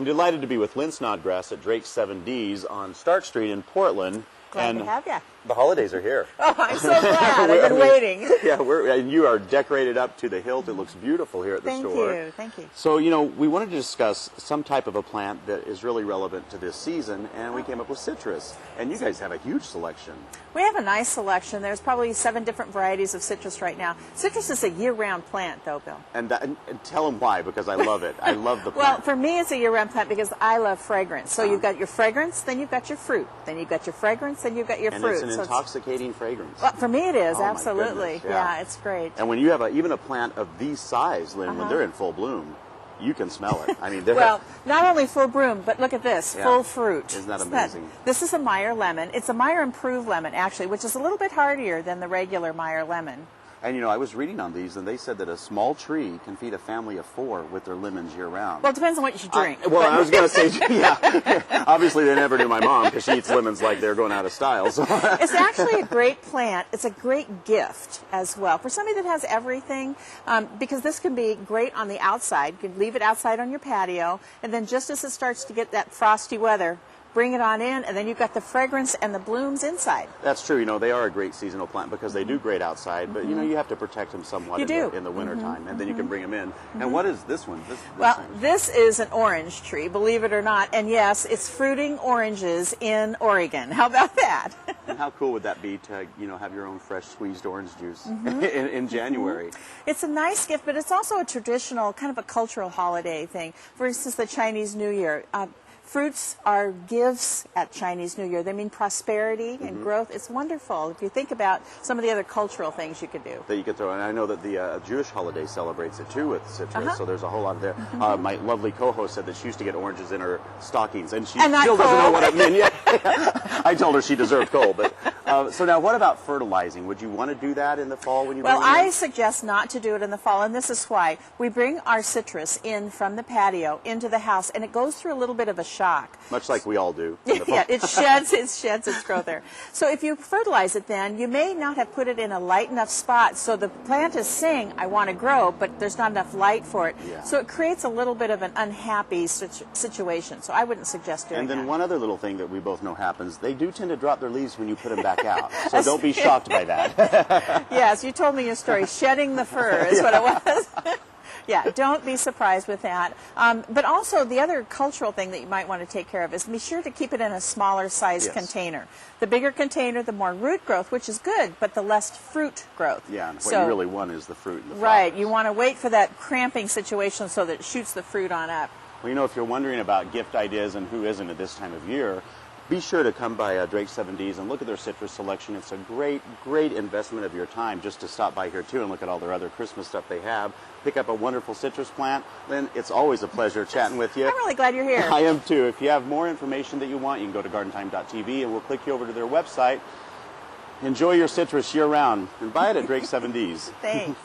I'm delighted to be with Lynn Snodgrass at Drake's 7Ds on Stark Street in Portland. Glad to have you. The holidays are here. Oh, I'm so glad. I've been waiting. Yeah, and you are decorated up to the hilt. It looks beautiful here at the store. Thank you. So, you know, we wanted to discuss some type of a plant that is really relevant to this season, and we came up with citrus. And you guys have a huge selection. We have a nice selection. There's probably 7 different varieties of citrus right now. Citrus is a year-round plant, though, Bill. And tell them why, because I love it. I love the plant. Well, for me, it's a year-round plant because I love fragrance. So you've got your fragrance, then you've got your fruit. Then you've got your fragrance, then you've got your fruit. And it's an intoxicating fragrance. Well, for me it is, oh, absolutely. Yeah, it's great. And when you have even a plant of these size, Lynn, when they're in full bloom, you can smell it. I mean, well, not only full bloom, but look at this, full fruit. Isn't that amazing? This is a Meyer Lemon. It's a Meyer Improved Lemon, actually, which is a little bit hardier than the regular Meyer Lemon. And, you know, I was reading on these, and they said that a small tree can feed a family of 4 with their lemons year-round. Well, it depends on what you drink. I was going to say, yeah. Obviously, they never do my mom, because she eats lemons like they're going out of style. So. It's actually a great plant. It's a great gift as well for somebody that has everything, because this can be great on the outside. You can leave it outside on your patio, and then just as it starts to get that frosty weather, bring it on in, and then you've got the fragrance and the blooms inside. That's true. You know, they are a great seasonal plant because they do great outside, but, you know, you have to protect them somewhat in the winter time, and then you can bring them in. And what is this one? This is an orange tree, believe it or not, and yes, it's fruiting oranges in Oregon. How about that? And how cool would that be to, you know, have your own fresh squeezed orange juice in January? It's a nice gift, but it's also a traditional, kind of a cultural holiday thing. For instance, the Chinese New Year. Fruits are gifts at Chinese New Year. They mean prosperity and growth. It's wonderful if you think about some of the other cultural things you could do. That you could throw in. I know that the Jewish holiday celebrates it too with citrus, so there's a whole lot there. My lovely co-host said that she used to get oranges in her stockings, and she still doesn't know what it means yet. I told her she deserved coal. But so now, what about fertilizing? Would you want to do that in the fall when you? Well, I suggest not to do it in the fall, and this is why. We bring our citrus in from the patio into the house, and it goes through a little bit of a shock. Much like we all do. Yeah, it sheds its growth there. So if you fertilize it then, you may not have put it in a light enough spot so the plant is saying, I want to grow, but there's not enough light for it. Yeah. So it creates a little bit of an unhappy situation. So I wouldn't suggest doing that. And then one other little thing that we both know happens, they do tend to drop their leaves when you put them back out. So don't be shocked by that. Yes, you told me your story. Shedding the fur is what it was. Yeah, don't be surprised with that. But also, the other cultural thing that you might want to take care of is be sure to keep it in a smaller size container. The bigger container, the more root growth, which is good, but the less fruit growth. Yeah, and what you really want is the fruit and the flowers. Right, you want to wait for that cramping situation so that it shoots the fruit on up. Well, you know, if you're wondering about gift ideas and who isn't at this time of year, be sure to come by Drake's 7Ds and look at their citrus selection. It's a great, great investment of your time just to stop by here, too, and look at all their other Christmas stuff they have. Pick up a wonderful citrus plant. Lynn, it's always a pleasure chatting with you. I'm really glad you're here. I am, too. If you have more information that you want, you can go to gardentime.tv, and we'll click you over to their website. Enjoy your citrus year-round, and buy it at Drake's 7Ds. Thanks.